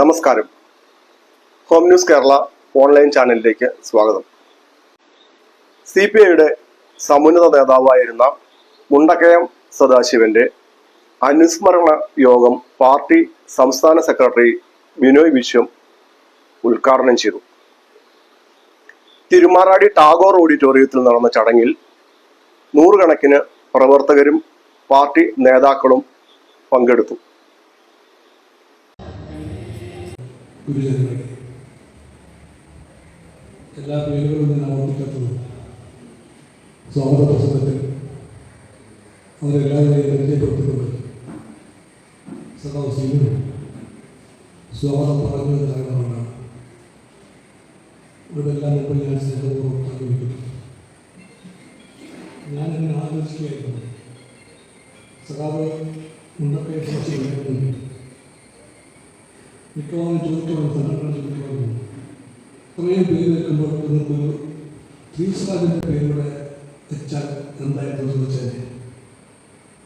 നമസ്കാരം. Home news Kerala online ചാനലിലേക്ക് സ്വാഗതം. CPIയുടെ സമുന്നത നേതാവായിരുന്ന മുണ്ടക്കയം സദാശിവന്റെ അനുസ്മരണ യോഗം പാർട്ടി സംസ്ഥാന സെക്രട്ടറി ബിനോയ് വിശ്വം ഉദ്ഘാടനം ചെയ്തു. തിരുമാറാടി ടാഗോർ ഓഡിറ്റോറിയത്തിൽ നടന്ന ചടങ്ങിൽ നൂറുകണക്കിന് പ്രവർത്തകരും പാർട്ടി നേതാക്കളും പങ്കെടുത്തു. ഗുരുജനങ്ങളെ, എല്ലാ പേരുകളും ഞാൻ ആവർത്തിക്കാത്തത് സ്വാഗത പ്രസംഗത്തിൽ അവരെല്ലാവരെയും പരിചയപ്പെടുത്തിക്കൊണ്ട് സദാശിവനും സ്വാഗതം പറഞ്ഞത് കാരണമാണ് ഇവിടെ എല്ലാം മുമ്പ് ഞാൻ സ്നേഹപൂർവ്വം ആഗ്രഹിക്കുന്നു. ഞാനിങ്ങനെ ആലോചിക്കുകയായിരുന്നു, സഖാവ് മുണ്ടക്കയെ കുറിച്ച് മിക്കവാറും ചോദിക്കണം, സംഘടന ചോദിക്കണം, ഇത്രയും പേര് വെക്കുമ്പോൾ നിങ്ങൾക്കൊരു ശ്രീസാദിൻ്റെ പേരുടെ വെച്ചാൽ എന്തായിരുന്നു ചോദിച്ചാൽ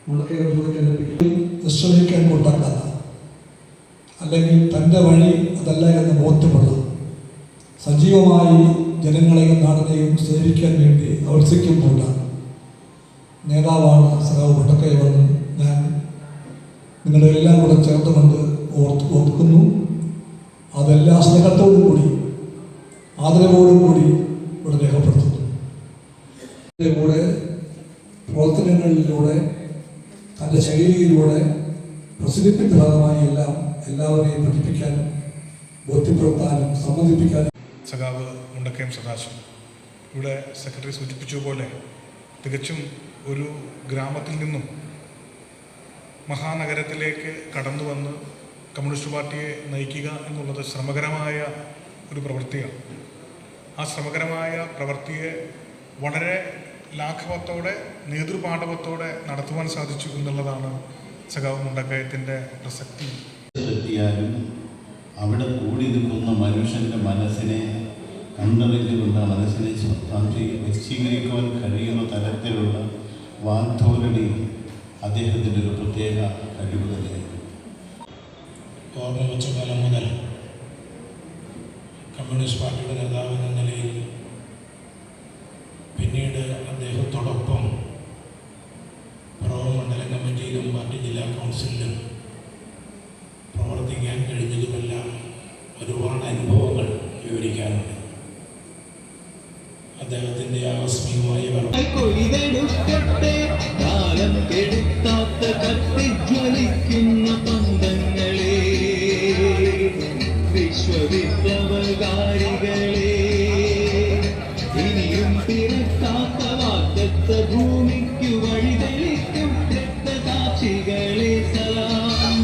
മുണ്ടക്കയെ ചോദിക്കാൻ നിശ്ചയിക്കാൻ കൊണ്ടാക്കാത്ത, അല്ലെങ്കിൽ തൻ്റെ വഴി അതല്ല എന്ന് ബോധ്യമുള്ള, സജീവമായി ജനങ്ങളെയും നാടിനെയും സേവിക്കാൻ വേണ്ടി ആവർത്തിക്കുമ്പോൾ നേതാവാണ് സഖാവ് മുണ്ടക്കയെന്ന് ഞാൻ നിങ്ങളുടെ എല്ലാം കൂടെ ചേർത്തുകൊണ്ട് ഓർക്കുന്നു. അതെല്ലാ സ്നേഹത്തോടും കൂടി ആദരവോടും കൂടി ഇവിടെ രേഖപ്പെടുത്തുന്നു. കൂടെ പ്രവർത്തനങ്ങളിലൂടെ തൻ്റെ ശൈലിയിലൂടെ പ്രസിദ്ധിപ്പിച്ച ഭാഗമായി എല്ലാവരെയും പഠിപ്പിക്കാനും ബോധ്യപ്പെടുത്താനും സമ്മതിപ്പിക്കാനും സഖാവ് മുണ്ടക്കയം സദാശിവൻ ഇവിടെ സെക്രട്ടറി സൂചിപ്പിച്ചതുപോലെ തികച്ചും ഒരു ഗ്രാമത്തിൽ നിന്നും മഹാനഗരത്തിലേക്ക് കടന്നു വന്ന് കമ്മ്യൂണിസ്റ്റ് പാർട്ടിയെ നയിക്കുക എന്നുള്ളത് ശ്രമകരമായ ഒരു പ്രവൃത്തിയാണ്. ആ ശ്രമകരമായ പ്രവൃത്തിയെ വളരെ ലാഘവത്തോടെ നേതൃപാടവത്തോടെ നടത്തുവാൻ സാധിച്ചു എന്നുള്ളതാണ് സഖാവ് മുണ്ടക്കയത്തിൻ്റെ പ്രസക്തി. അവിടെ കൂടി നിൽക്കുന്ന മനുഷ്യൻ്റെ മനസ്സിനെ കണ്ടറിഞ്ഞുകൊണ്ട് മനസ്സിനെ വശീകരിക്കുവാൻ കഴിയുന്ന തരത്തിലുള്ള വാഗ്ധോരണി അദ്ദേഹത്തിൻ്റെ ഒരു പ്രത്യേക കഴിവ് തന്നെയാണ്. ഓർമ്മ വെച്ച കാലം മുതൽ കമ്മ്യൂണിസ്റ്റ് പാർട്ടിയുടെ നേതാവ് എന്ന നിലയിൽ, പിന്നീട് അദ്ദേഹത്തോടൊപ്പം പിറവം മണ്ഡലം കമ്മിറ്റിയിലും പാർട്ടി ജില്ലാ കൗൺസിലിലും പ്രവർത്തിക്കാൻ കഴിഞ്ഞതുമെല്ലാം ഒരുപാട് അനുഭവങ്ങൾ വിവരിക്കാനുണ്ട്. അദ്ദേഹത്തിൻ്റെ ആകസ്മികമായ വിശ്വവിപ്ലവകാരികളെ, ഇനിയും പിറക്കാത്ത വാഗ്ദത്ത ഭൂമിക്കു വഴിതെളിക്കും രക്തസാക്ഷികളെ സലാം.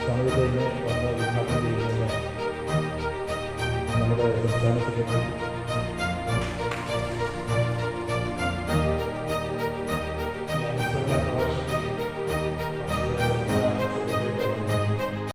സമയത്ത് തന്നെ വന്ന് ഉദ്ഘാടനം ചെയ്യുന്ന നമ്മുടെ സംസ്ഥാന സെക്രട്ടറി